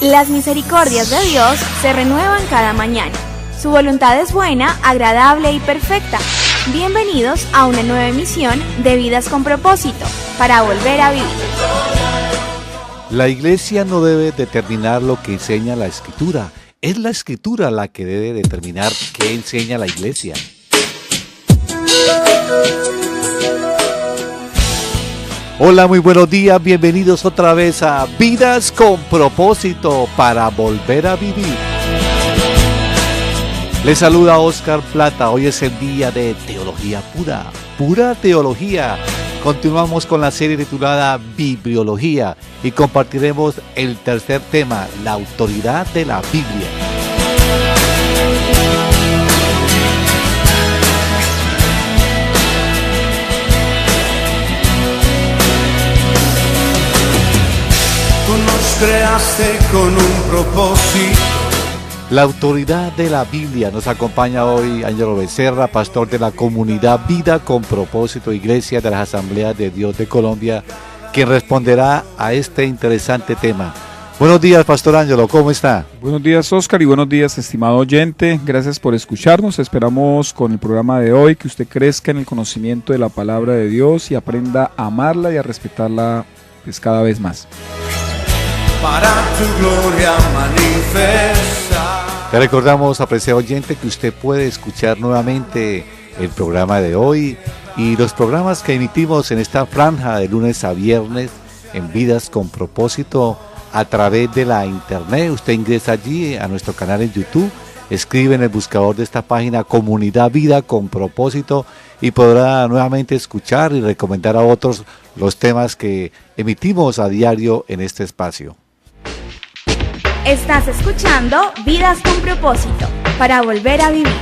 Las misericordias de Dios se renuevan cada mañana. Su voluntad es buena, agradable y perfecta. Bienvenidos a una nueva emisión de Vidas con Propósito, para volver a vivir. La iglesia no debe determinar lo que enseña la Escritura. Es la Escritura la que debe determinar qué enseña la iglesia. Hola, muy buenos días, bienvenidos otra vez a Vidas con Propósito para volver a vivir. Les saluda Oscar Plata. Hoy es el día de teología pura, pura teología. Continuamos con la serie titulada Bibliología y compartiremos el tercer tema, la autoridad de la Biblia. Tú nos creaste con un propósito. La autoridad de la Biblia. Nos acompaña hoy Ángelo Becerra, pastor de la comunidad Vida con Propósito, Iglesia de las Asambleas de Dios de Colombia, quien responderá a este interesante tema. Buenos días, pastor Ángelo, ¿cómo está? Buenos días, Oscar, y buenos días, estimado oyente. Gracias por escucharnos. Esperamos con el programa de hoy que usted crezca en el conocimiento de la palabra de Dios y aprenda a amarla y a respetarla pues, cada vez más. Para tu gloria manifestar. Te recordamos, apreciado oyente, que usted puede escuchar nuevamente el programa de hoy y los programas que emitimos en esta franja de lunes a viernes en Vidas con Propósito a través de la internet. Usted ingresa allí a nuestro canal en YouTube, escribe en el buscador de esta página Comunidad Vida con Propósito y podrá nuevamente escuchar y recomendar a otros los temas que emitimos a diario en este espacio. Estás escuchando Vidas con Propósito, para volver a vivir.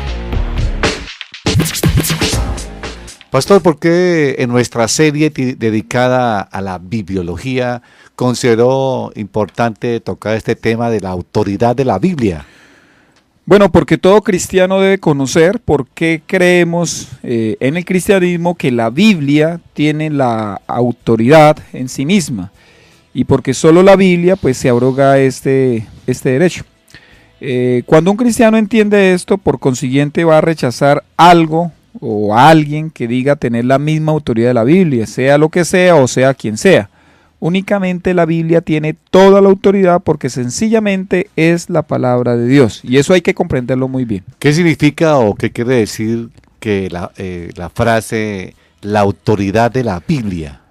Pastor, ¿por qué en nuestra serie dedicada a la bibliología consideró importante tocar este tema de la autoridad de la Biblia? Bueno, porque todo cristiano debe conocer por qué creemos en el cristianismo que la Biblia tiene la autoridad en sí misma y porque solo la Biblia pues se abroga este derecho. Cuando un cristiano entiende esto, por consiguiente va a rechazar algo o a alguien que diga tener la misma autoridad de la Biblia, sea lo que sea o sea quien sea. Únicamente la Biblia tiene toda la autoridad porque sencillamente es la palabra de Dios. Y eso hay que comprenderlo muy bien. ¿Qué significa o qué quiere decir que la frase la autoridad de la Biblia?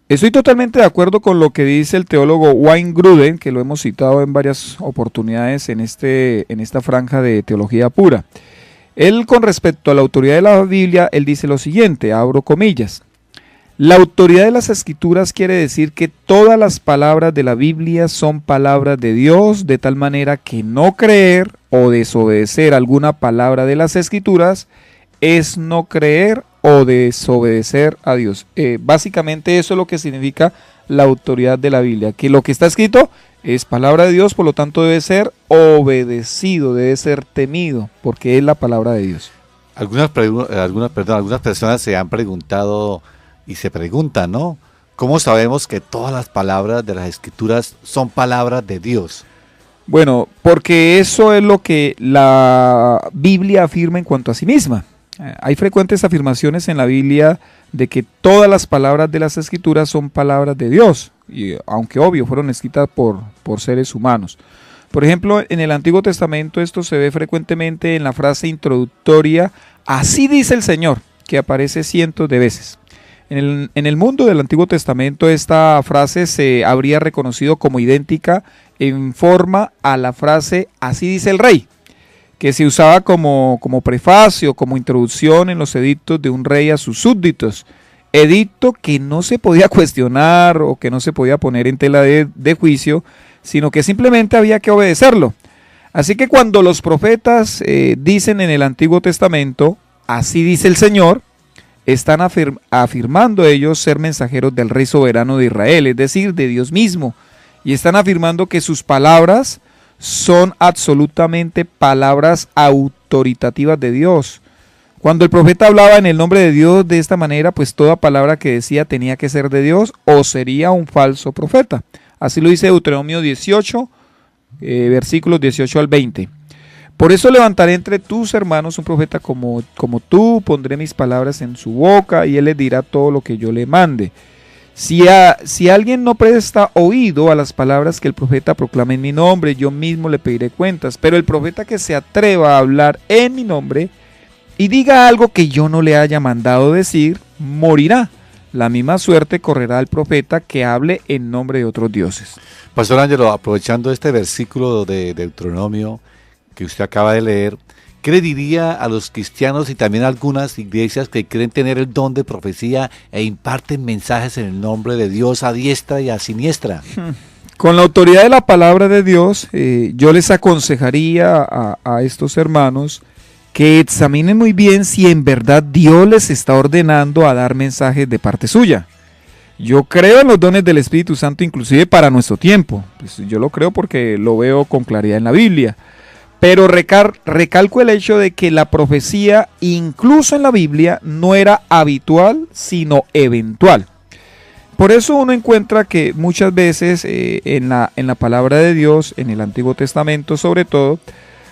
Estoy totalmente de acuerdo con lo que dice el teólogo Wayne Grudem, que lo hemos citado en varias oportunidades en esta franja de teología pura. Él, con respecto a la autoridad de la Biblia, él dice lo siguiente, abro comillas: la autoridad de las Escrituras quiere decir que todas las palabras de la Biblia son palabras de Dios, de tal manera que no creer o desobedecer alguna palabra de las Escrituras es no creer o desobedecer a Dios. Básicamente eso es lo que significa la autoridad de la Biblia, que lo que está escrito es palabra de Dios, por lo tanto debe ser obedecido, debe ser temido, porque es la palabra de Dios. Algunas personas se han preguntado y se preguntan, ¿no? ¿Cómo sabemos que todas las palabras de las Escrituras son palabras de Dios? Bueno, porque eso es lo que la Biblia afirma en cuanto a sí misma. Hay frecuentes afirmaciones en la Biblia de que todas las palabras de las Escrituras son palabras de Dios, y aunque obvio fueron escritas por seres humanos. Por ejemplo, en el Antiguo Testamento esto se ve frecuentemente en la frase introductoria, así dice el Señor, que aparece cientos de veces. En el mundo del Antiguo Testamento esta frase se habría reconocido como idéntica en forma a la frase así dice el rey, que se usaba como prefacio, como introducción en los edictos de un rey a sus súbditos, edicto que no se podía cuestionar o que no se podía poner en tela de juicio, sino que simplemente había que obedecerlo. Así que cuando los profetas dicen en el Antiguo Testamento, así dice el Señor, están afirmando ellos ser mensajeros del Rey soberano de Israel, es decir, de Dios mismo, y están afirmando que sus palabras son absolutamente palabras autoritativas de Dios. Cuando el profeta hablaba en el nombre de Dios de esta manera, pues toda palabra que decía tenía que ser de Dios o sería un falso profeta. Así lo dice Deuteronomio 18, versículos 18 al 20. Por eso levantaré entre tus hermanos un profeta como tú, pondré mis palabras en su boca y él les dirá todo lo que yo le mande. Si alguien no presta oído a las palabras que el profeta proclama en mi nombre, yo mismo le pediré cuentas. Pero el profeta que se atreva a hablar en mi nombre y diga algo que yo no le haya mandado decir, morirá. La misma suerte correrá al profeta que hable en nombre de otros dioses. Pastor Ángelo, aprovechando este versículo de Deuteronomio que usted acaba de leer, ¿qué le diría a los cristianos y también a algunas iglesias que creen tener el don de profecía e imparten mensajes en el nombre de Dios a diestra y a siniestra? Con la autoridad de la palabra de Dios, yo les aconsejaría a estos hermanos que examinen muy bien si en verdad Dios les está ordenando a dar mensajes de parte suya. Yo creo en los dones del Espíritu Santo inclusive para nuestro tiempo. Pues yo lo creo porque lo veo con claridad en la Biblia. Pero recalco el hecho de que la profecía, incluso en la Biblia, no era habitual, sino eventual. Por eso uno encuentra que muchas veces en la palabra de Dios, en el Antiguo Testamento sobre todo,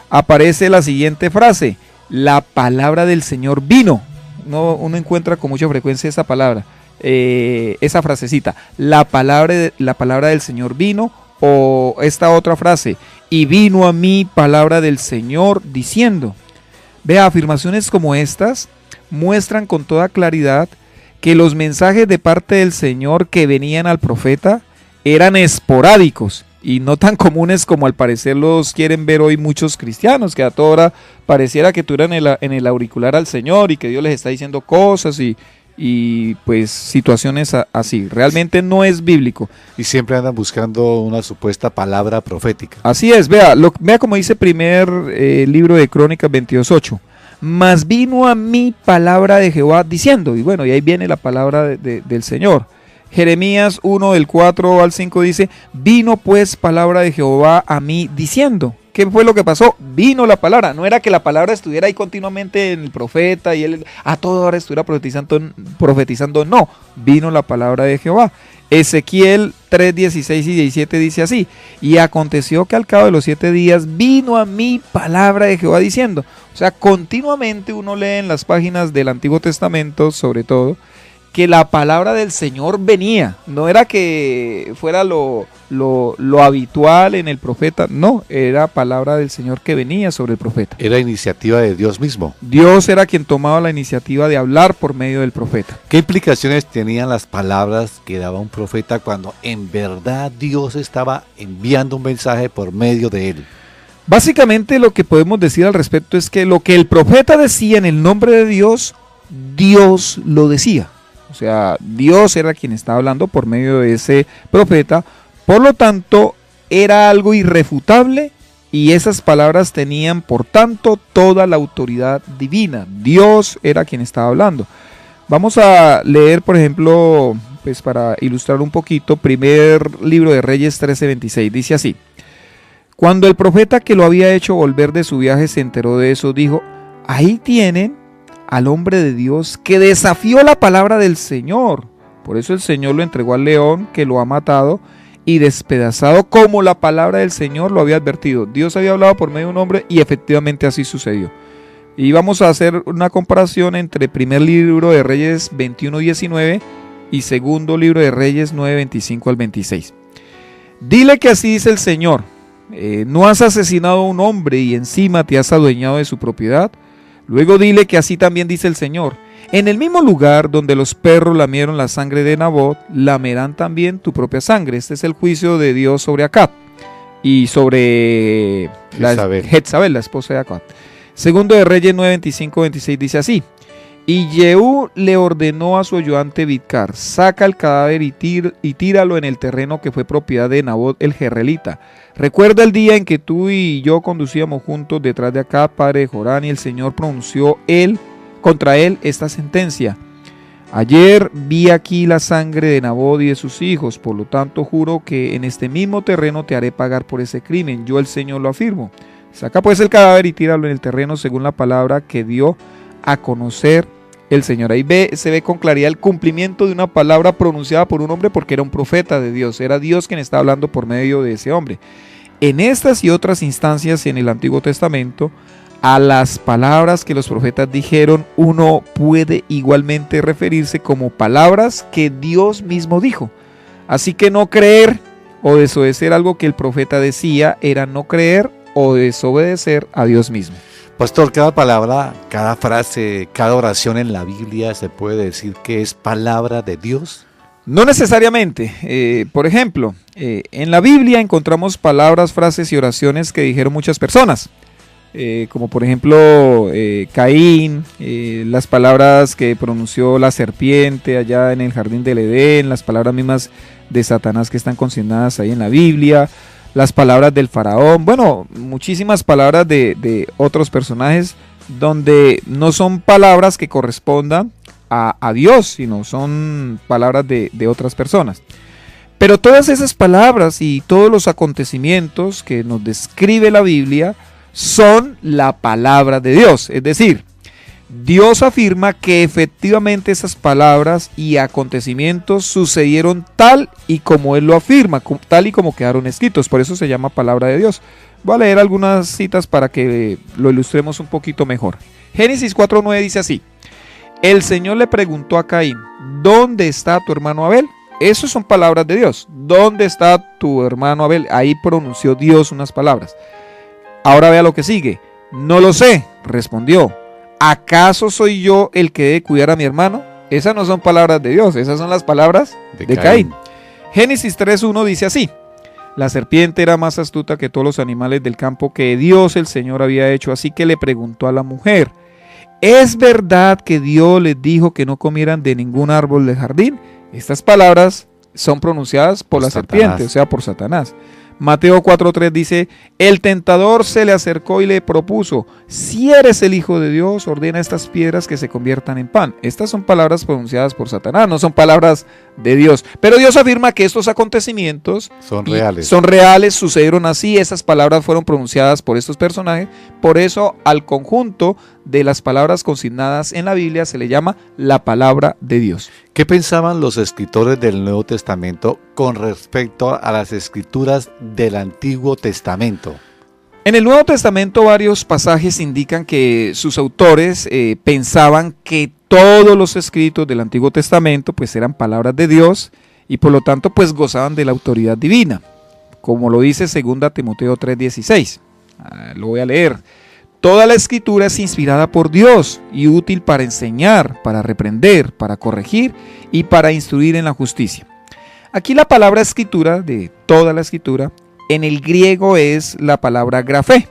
aparece la siguiente frase: la palabra del Señor vino. Uno encuentra con mucha frecuencia esa palabra, esa frasecita, la palabra del Señor vino, o esta otra frase, y vino a mí palabra del Señor diciendo. Vea, afirmaciones como estas muestran con toda claridad que los mensajes de parte del Señor que venían al profeta eran esporádicos y no tan comunes como al parecer los quieren ver hoy muchos cristianos, que a toda hora pareciera que tuvieran en el auricular al Señor y que Dios les está diciendo cosas y pues situaciones así. Realmente no es bíblico. Y siempre andan buscando una supuesta palabra profética. Así es, vea como dice primer libro de Crónicas 22:8. Mas vino a mí palabra de Jehová diciendo, y bueno, y ahí viene la palabra del Señor. Jeremías 1 del 4 al 5 dice, vino pues palabra de Jehová a mí diciendo. ¿Qué fue lo que pasó? Vino la palabra. No era que la palabra estuviera ahí continuamente en el profeta y él a toda hora estuviera profetizando. No, vino la palabra de Jehová. Ezequiel 3, 16 y 17 dice así: y aconteció que al cabo de los 7 días vino a mí palabra de Jehová diciendo. O sea, continuamente uno lee en las páginas del Antiguo Testamento, sobre todo, que la palabra del Señor venía. No era que fuera lo habitual en el profeta, no, era palabra del Señor que venía sobre el profeta. Era iniciativa de Dios mismo. Dios era quien tomaba la iniciativa de hablar por medio del profeta. ¿Qué implicaciones tenían las palabras que daba un profeta cuando en verdad Dios estaba enviando un mensaje por medio de él? Básicamente lo que podemos decir al respecto es que lo que el profeta decía en el nombre de Dios, Dios lo decía. O sea, Dios era quien estaba hablando por medio de ese profeta. Por lo tanto, era algo irrefutable y esas palabras tenían, por tanto, toda la autoridad divina. Dios era quien estaba hablando. Vamos a leer, por ejemplo, pues para ilustrar un poquito, primer libro de Reyes 13:26. Dice así: cuando el profeta que lo había hecho volver de su viaje se enteró de eso, dijo, ahí tienen al hombre de Dios que desafió la palabra del Señor. Por eso el Señor lo entregó al león, que lo ha matado y despedazado, como la palabra del Señor lo había advertido. Dios había hablado por medio de un hombre y efectivamente así sucedió. Y vamos a hacer una comparación entre primer libro de Reyes 21:19 y segundo libro de Reyes 9:25 al 26. Dile que así dice el Señor: no has asesinado a un hombre y encima te has adueñado de su propiedad. Luego dile que así también dice el Señor: en el mismo lugar donde los perros lamieron la sangre de Nabot, lamerán también tu propia sangre. Este es el juicio de Dios sobre Acab y sobre Jezabel, la esposa de Acab. Segundo de Reyes 9:25-26 dice así: y Jehú le ordenó a su ayudante Bidkar: saca el cadáver y tíralo en el terreno que fue propiedad de Nabot el Jerrelita. Recuerda el día en que tú y yo conducíamos juntos detrás de Acab, padre de Jorán, y el Señor pronunció contra él esta sentencia: ayer vi aquí la sangre de Nabot y de sus hijos, por lo tanto juro que en este mismo terreno te haré pagar por ese crimen. Yo el Señor lo afirmo. Saca pues el cadáver y tíralo en el terreno según la palabra que dio a conocer el Señor. Ahí se ve con claridad el cumplimiento de una palabra pronunciada por un hombre, porque era un profeta de Dios. Era Dios quien estaba hablando por medio de ese hombre. en estas y otras instancias en el Antiguo Testamento, a las palabras que los profetas dijeron, uno puede igualmente referirse como palabras que Dios mismo dijo. Así que no creer o desobedecer algo que el profeta decía era no creer o desobedecer a Dios mismo. Pastor, cada palabra, cada frase, cada oración en la Biblia se puede decir que es palabra de Dios. No necesariamente. Por ejemplo, en la Biblia encontramos palabras, frases y oraciones que dijeron muchas personas. Como por ejemplo Caín, las palabras que pronunció la serpiente allá en el jardín del Edén, las palabras mismas de Satanás que están consignadas ahí en la Biblia, las palabras del faraón, bueno, muchísimas palabras de otros personajes donde no son palabras que correspondan a Dios, sino son palabras de otras personas. Pero todas esas palabras y todos los acontecimientos que nos describe la Biblia son la palabra de Dios. Es decir, Dios afirma que efectivamente esas palabras y acontecimientos sucedieron tal y como Él lo afirma, tal y como quedaron escritos. Por eso se llama palabra de Dios. Voy a leer algunas citas para que lo ilustremos un poquito mejor. Génesis 4:9 dice así: el Señor le preguntó a Caín, ¿dónde está tu hermano Abel? Esas son palabras de Dios. ¿Dónde está tu hermano Abel? Ahí pronunció Dios unas palabras. Ahora vea lo que sigue. No lo sé, respondió. ¿Acaso soy yo el que debe cuidar a mi hermano? Esas no son palabras de Dios, esas son las palabras de Caín. Génesis 3:1 dice así: la serpiente era más astuta que todos los animales del campo que Dios el Señor había hecho, así que le preguntó a la mujer: ¿es verdad que Dios les dijo que no comieran de ningún árbol del jardín? Estas palabras son pronunciadas por la serpiente, o sea, por Satanás. Mateo 4:3 dice: el tentador se le acercó y le propuso, si eres el Hijo de Dios, ordena estas piedras que se conviertan en pan. Estas son palabras pronunciadas por Satanás, no son palabras de Dios. Pero Dios afirma que estos acontecimientos son reales, sucedieron así, esas palabras fueron pronunciadas por estos personajes. Por eso al conjunto de las palabras consignadas en la Biblia se le llama la palabra de Dios. ¿Qué pensaban los escritores del Nuevo Testamento con respecto a las escrituras del Antiguo Testamento? En el Nuevo Testamento varios pasajes indican que sus autores pensaban que todos los escritos del Antiguo Testamento pues eran palabras de Dios y por lo tanto pues gozaban de la autoridad divina, como lo dice 2 Timoteo 3:16. Lo voy a leer. Toda la escritura es inspirada por Dios y útil para enseñar, para reprender, para corregir y para instruir en la justicia. Aquí la palabra escritura, de toda la escritura, en el griego es la palabra grafé.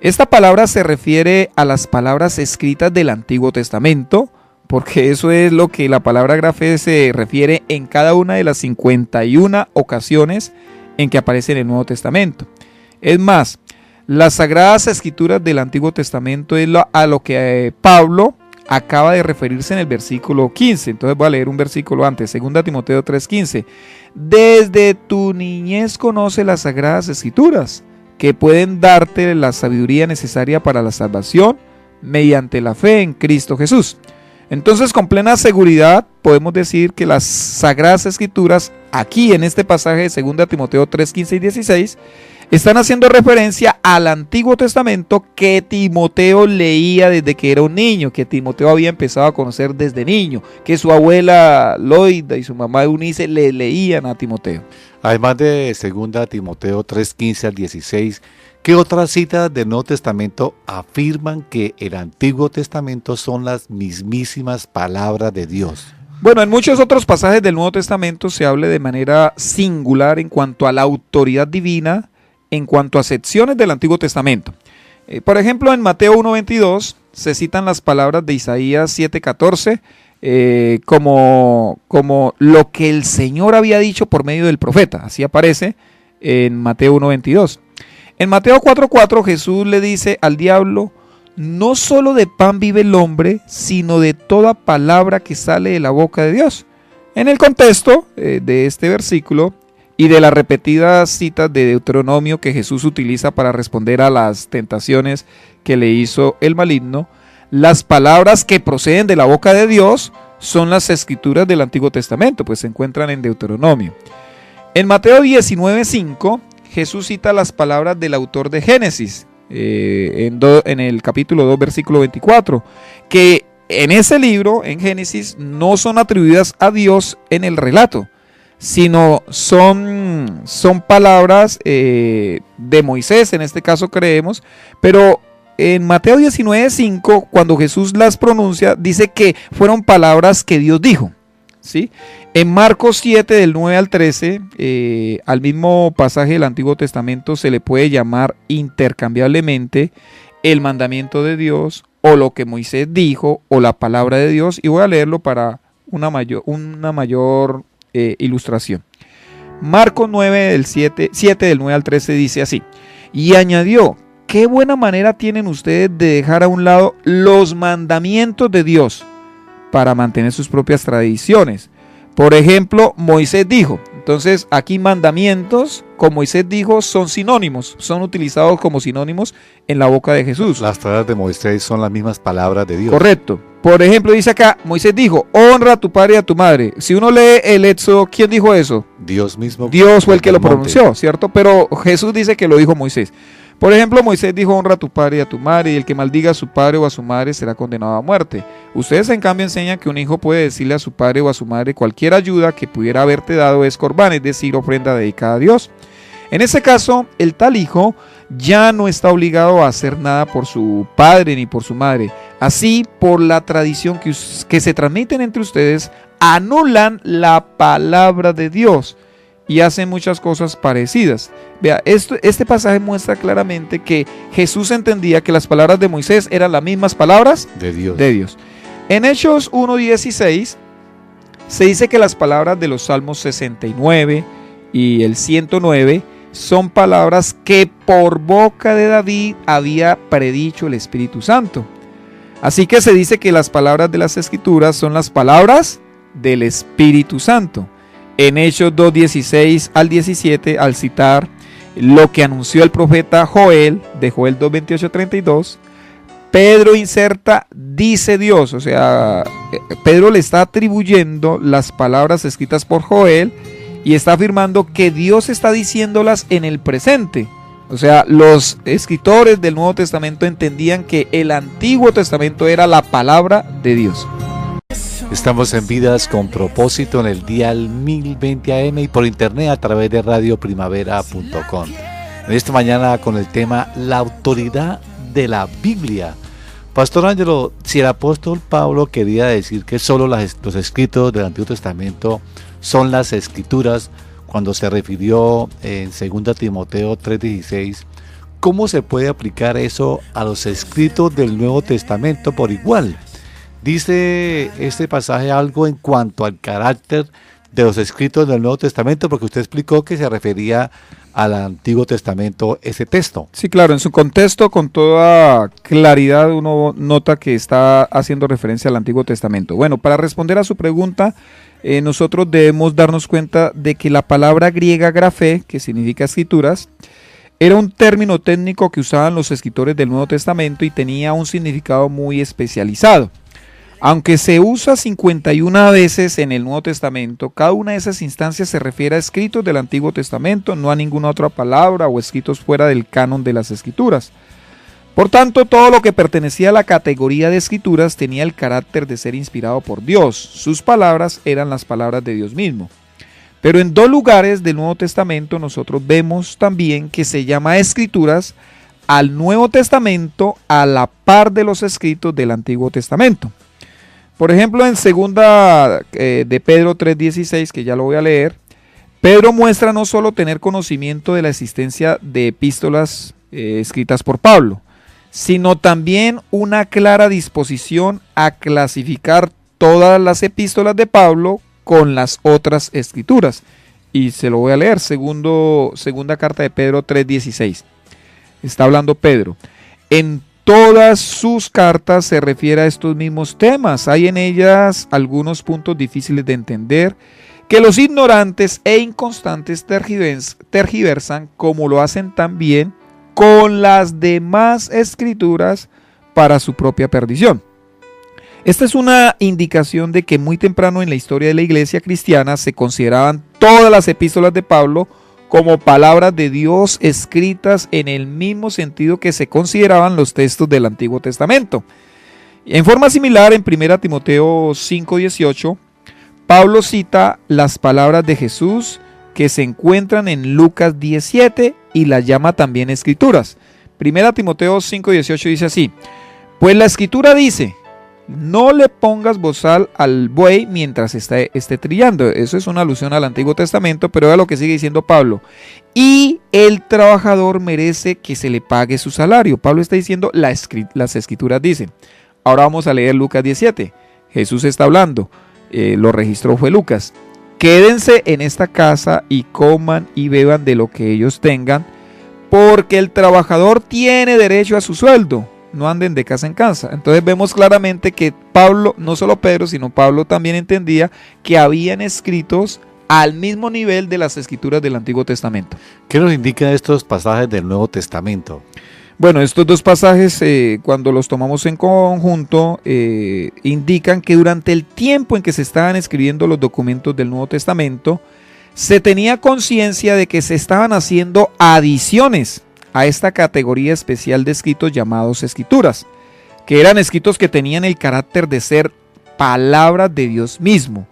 Esta palabra se refiere a las palabras escritas del Antiguo Testamento, porque eso es lo que la palabra grafé se refiere en cada una de las 51 ocasiones en que aparece en el Nuevo Testamento. Es más, las Sagradas Escrituras del Antiguo Testamento es a lo que Pablo acaba de referirse en el versículo 15. Entonces voy a leer un versículo antes, 2 Timoteo 3:15. Desde tu niñez conoce las Sagradas Escrituras, que pueden darte la sabiduría necesaria para la salvación mediante la fe en Cristo Jesús. Entonces, con plena seguridad podemos decir que las Sagradas Escrituras, aquí en este pasaje de 2 Timoteo 3:15 y 16, están haciendo referencia al Antiguo Testamento que Timoteo leía desde que era un niño, que Timoteo había empezado a conocer desde niño, que su abuela Loida y su mamá Eunice le leían a Timoteo. Además de 2 Timoteo 3:15 al 16, ¿qué otras citas del Nuevo Testamento afirman que el Antiguo Testamento son las mismísimas palabras de Dios? Bueno, en muchos otros pasajes del Nuevo Testamento se habla de manera singular en cuanto a la autoridad divina, en cuanto a secciones del Antiguo Testamento. Por ejemplo, en Mateo 1:22 se citan las palabras de Isaías 7:14 como lo que el Señor había dicho por medio del profeta. Así aparece en Mateo 1:22. En Mateo 4:4 Jesús le dice al diablo: no solo de pan vive el hombre, sino de toda palabra que sale de la boca de Dios. En el contexto de este versículo y de las repetidas citas de Deuteronomio que Jesús utiliza para responder a las tentaciones que le hizo el maligno, las palabras que proceden de la boca de Dios son las escrituras del Antiguo Testamento, pues se encuentran en Deuteronomio. En Mateo 19:5, Jesús cita las palabras del autor de Génesis, en el capítulo 2, versículo 24, que en ese libro, en Génesis, no son atribuidas a Dios en el relato, sino son palabras de Moisés, en este caso creemos, pero en Mateo 19:5, cuando Jesús las pronuncia, dice que fueron palabras que Dios dijo, ¿sí? En Marcos 7, del 9 al 13, al mismo pasaje del Antiguo Testamento se le puede llamar intercambiablemente el mandamiento de Dios, o lo que Moisés dijo, o la palabra de Dios, y voy a leerlo para una mayor ilustración. Marcos 7 del 9 al 13 dice así: y añadió, qué buena manera tienen ustedes de dejar a un lado los mandamientos de Dios para mantener sus propias tradiciones. Por ejemplo, Moisés dijo. Entonces aquí mandamientos, como Moisés dijo, son sinónimos, son utilizados como sinónimos en la boca de Jesús. Las palabras de Moisés son las mismas palabras de Dios. Correcto. Por ejemplo, dice acá, Moisés dijo, honra a tu padre y a tu madre. Si uno lee el Éxodo, ¿quién dijo eso? Dios mismo. Dios fue el que lo pronunció, ¿cierto? Pero Jesús dice que lo dijo Moisés. Por ejemplo, Moisés dijo, honra a tu padre y a tu madre, y el que maldiga a su padre o a su madre será condenado a muerte. Ustedes, en cambio, enseñan que un hijo puede decirle a su padre o a su madre cualquier ayuda que pudiera haberte dado es corbán, es decir, ofrenda dedicada a Dios. En ese caso, el tal hijo ya no está obligado a hacer nada por su padre ni por su madre. Así, por la tradición que se transmiten entre ustedes, anulan la palabra de Dios y hacen muchas cosas parecidas. Vea, este pasaje muestra claramente que Jesús entendía que las palabras de Moisés eran las mismas palabras de Dios. En Hechos 1:16 se dice que las palabras de los Salmos 69 y el 109 son palabras que por boca de David había predicho el Espíritu Santo. Así que se dice que las palabras de las Escrituras son las palabras del Espíritu Santo. En Hechos 2:16 al 17, al citar lo que anunció el profeta Joel, de Joel 2:28-32, Pedro inserta, dice Dios, o sea, Pedro le está atribuyendo las palabras escritas por Joel y está afirmando que Dios está diciéndolas en el presente. O sea, los escritores del Nuevo Testamento entendían que el Antiguo Testamento era la palabra de Dios. Estamos en Vidas con Propósito en el dial 1020 AM y por internet a través de radioprimavera.com. En esta mañana con el tema La autoridad de la Biblia. Pastor Ángelo, si el apóstol Pablo quería decir que solo los escritos del Antiguo Testamento son las Escrituras, cuando se refirió en 2 Timoteo 3:16, ¿cómo se puede aplicar eso a los escritos del Nuevo Testamento por igual? Dice este pasaje algo en cuanto al carácter de los escritos del Nuevo Testamento, porque usted explicó que se refería al Antiguo Testamento ese texto. Sí, claro, en su contexto, con toda claridad, uno nota que está haciendo referencia al Antiguo Testamento. Bueno, para responder a su pregunta, nosotros debemos darnos cuenta de que la palabra griega grafé, que significa escrituras, era un término técnico que usaban los escritores del Nuevo Testamento y tenía un significado muy especializado. Aunque se usa 51 veces en el Nuevo Testamento, cada una de esas instancias se refiere a escritos del Antiguo Testamento, no a ninguna otra palabra o escritos fuera del canon de las Escrituras. Por tanto, todo lo que pertenecía a la categoría de escrituras tenía el carácter de ser inspirado por Dios. Sus palabras eran las palabras de Dios mismo. Pero en dos lugares del Nuevo Testamento nosotros vemos también que se llama escrituras al Nuevo Testamento a la par de los escritos del Antiguo Testamento. Por ejemplo, en 2 de Pedro 3:16, que ya lo voy a leer, Pedro muestra no solo tener conocimiento de la existencia de epístolas escritas por Pablo, sino también una clara disposición a clasificar todas las epístolas de Pablo con las otras escrituras. Y se lo voy a leer, segunda carta de Pedro 3:16. Está hablando Pedro. En todas sus cartas se refiere a estos mismos temas. Hay en ellas algunos puntos difíciles de entender que los ignorantes e inconstantes tergiversan, como lo hacen también con las demás escrituras para su propia perdición. Esta es una indicación de que muy temprano en la historia de la iglesia cristiana se consideraban todas las epístolas de Pablo como palabras de Dios escritas en el mismo sentido que se consideraban los textos del Antiguo Testamento. En forma similar, en 1 Timoteo 5:18, Pablo cita las palabras de Jesús que se encuentran en Lucas 17 y las llama también escrituras. 1 Timoteo 5:18 dice así: pues la escritura dice, no le pongas bozal al buey mientras esté trillando. Eso es una alusión al Antiguo Testamento, pero vea lo que sigue diciendo Pablo. Y el trabajador merece que se le pague su salario. Pablo está diciendo, las escrituras dicen. Ahora vamos a leer Lucas 17. Jesús está hablando, lo registró fue Lucas. Quédense en esta casa y coman y beban de lo que ellos tengan, porque el trabajador tiene derecho a su sueldo. No anden de casa en casa. Entonces vemos claramente que Pablo, no solo Pedro, sino Pablo también entendía que habían escritos al mismo nivel de las escrituras del Antiguo Testamento. ¿Qué nos indican estos pasajes del Nuevo Testamento? Bueno, estos dos pasajes, cuando los tomamos en conjunto, indican que durante el tiempo en que se estaban escribiendo los documentos del Nuevo Testamento, se tenía conciencia de que se estaban haciendo adiciones a esta categoría especial de escritos llamados escrituras, que eran escritos que tenían el carácter de ser palabras de Dios mismo.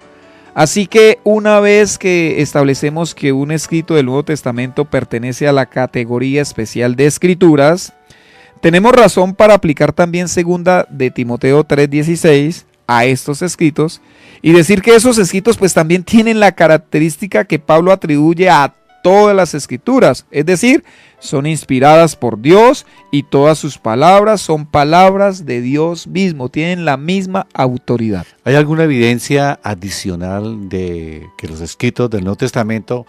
Así que una vez que establecemos que un escrito del Nuevo Testamento pertenece a la categoría especial de escrituras, tenemos razón para aplicar también 2 de Timoteo 3:16 a estos escritos y decir que esos escritos pues también tienen la característica que Pablo atribuye a todas las escrituras, es decir, son inspiradas por Dios y todas sus palabras son palabras de Dios mismo, tienen la misma autoridad. ¿Hay alguna evidencia adicional de que los escritos del Nuevo Testamento,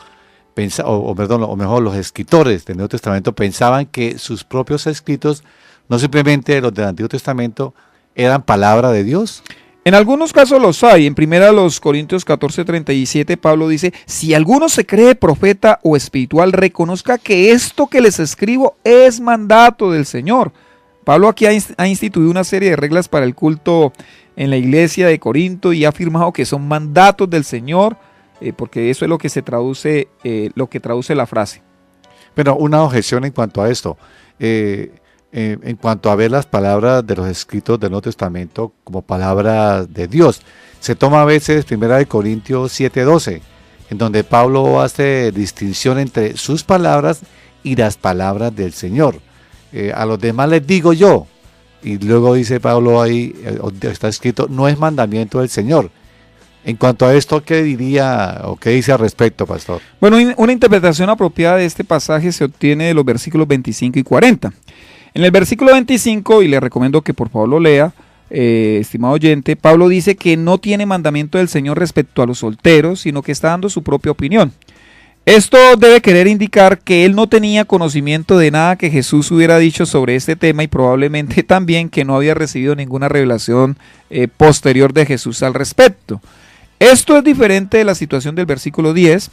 los escritores del Nuevo Testamento pensaban que sus propios escritos, no simplemente los del Antiguo Testamento, eran palabra de Dios? En algunos casos los hay. En 1 Corintios 14:37 Pablo dice, si alguno se cree profeta o espiritual, reconozca que esto que les escribo es mandato del Señor. Pablo aquí ha instituido una serie de reglas para el culto en la iglesia de Corinto y ha afirmado que son mandatos del Señor, porque eso es lo que se traduce, lo que traduce la frase. Pero una objeción en cuanto a esto. En cuanto a ver las palabras de los escritos del Nuevo Testamento como palabras de Dios. Se toma a veces 1 Corintios 7:12, en donde Pablo hace distinción entre sus palabras y las palabras del Señor. A los demás les digo yo, y luego dice Pablo ahí, está escrito, no es mandamiento del Señor. En cuanto a esto, ¿qué diría o qué dice al respecto, pastor? Bueno, una interpretación apropiada de este pasaje se obtiene de los versículos 25 y 40. En el versículo 25, y le recomiendo que por favor lo lea, estimado oyente, Pablo dice que no tiene mandamiento del Señor respecto a los solteros, sino que está dando su propia opinión. Esto debe querer indicar que él no tenía conocimiento de nada que Jesús hubiera dicho sobre este tema y probablemente también que no había recibido ninguna revelación posterior de Jesús al respecto. Esto es diferente de la situación del versículo 10,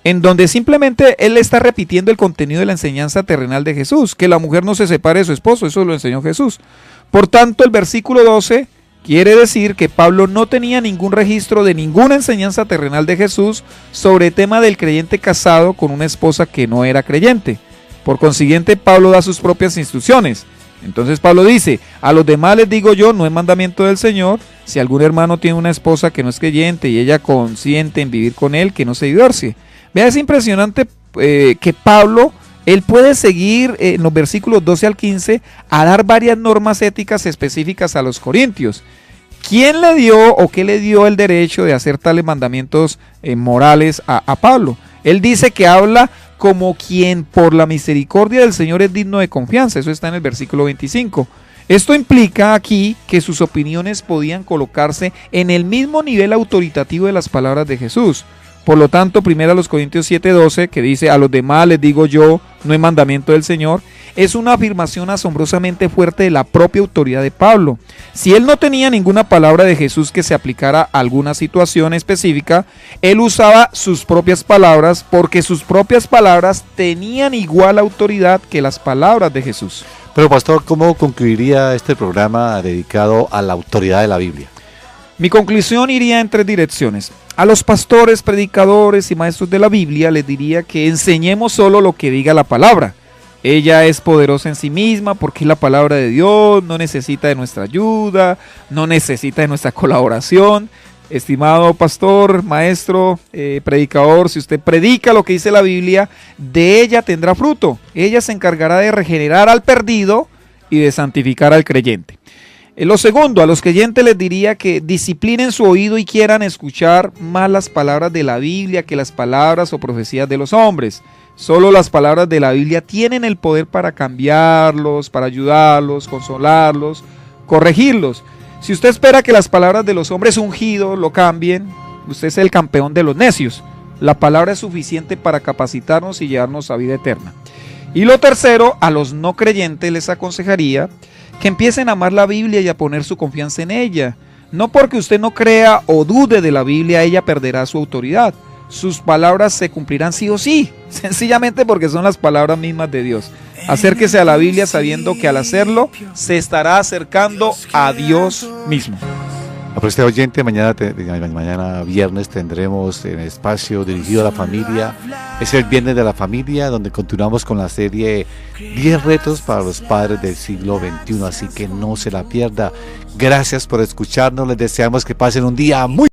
en donde simplemente él está repitiendo el contenido de la enseñanza terrenal de Jesús, que la mujer no se separe de su esposo, eso lo enseñó Jesús. Por tanto, el versículo 12 quiere decir que Pablo no tenía ningún registro de ninguna enseñanza terrenal de Jesús sobre el tema del creyente casado con una esposa que no era creyente. Por consiguiente, Pablo da sus propias instrucciones. Entonces Pablo dice, a los demás les digo yo, no es mandamiento del Señor, si algún hermano tiene una esposa que no es creyente y ella consiente en vivir con él, que no se divorcie. Vea, es impresionante que Pablo, él puede seguir en los versículos 12 al 15 a dar varias normas éticas específicas a los corintios. ¿Quién le dio o qué le dio el derecho de hacer tales mandamientos morales a Pablo? Él dice que habla como quien por la misericordia del Señor es digno de confianza. Eso está en el versículo 25. Esto implica aquí que sus opiniones podían colocarse en el mismo nivel autoritativo de las palabras de Jesús. Por lo tanto, 1 Corintios 7:12, que dice, a los demás les digo yo, no es mandamiento del Señor, es una afirmación asombrosamente fuerte de la propia autoridad de Pablo. Si él no tenía ninguna palabra de Jesús que se aplicara a alguna situación específica, él usaba sus propias palabras porque sus propias palabras tenían igual autoridad que las palabras de Jesús. Pero pastor, ¿cómo concluiría este programa dedicado a la autoridad de la Biblia? Mi conclusión iría en 3 direcciones. A los pastores, predicadores y maestros de la Biblia les diría que enseñemos solo lo que diga la palabra. Ella es poderosa en sí misma porque es la palabra de Dios, no necesita de nuestra ayuda, no necesita de nuestra colaboración. Estimado pastor, maestro, predicador, si usted predica lo que dice la Biblia, de ella tendrá fruto. Ella se encargará de regenerar al perdido y de santificar al creyente. Lo segundo, a los creyentes les diría que disciplinen su oído y quieran escuchar más las palabras de la Biblia que las palabras o profecías de los hombres. Solo las palabras de la Biblia tienen el poder para cambiarlos, para ayudarlos, consolarlos, corregirlos. Si usted espera que las palabras de los hombres ungidos lo cambien, usted es el campeón de los necios. La palabra es suficiente para capacitarnos y llevarnos a vida eterna. Y lo tercero, a los no creyentes les aconsejaría que empiecen a amar la Biblia y a poner su confianza en ella. No porque usted no crea o dude de la Biblia, ella perderá su autoridad. Sus palabras se cumplirán sí o sí, sencillamente porque son las palabras mismas de Dios. Acérquese a la Biblia sabiendo que al hacerlo se estará acercando a Dios mismo. Para usted oyente, mañana viernes tendremos un espacio dirigido a la familia. Es el Viernes de la Familia, donde continuamos con la serie 10 retos para los padres del siglo XXI, así que no se la pierda. Gracias por escucharnos, les deseamos que pasen un día muy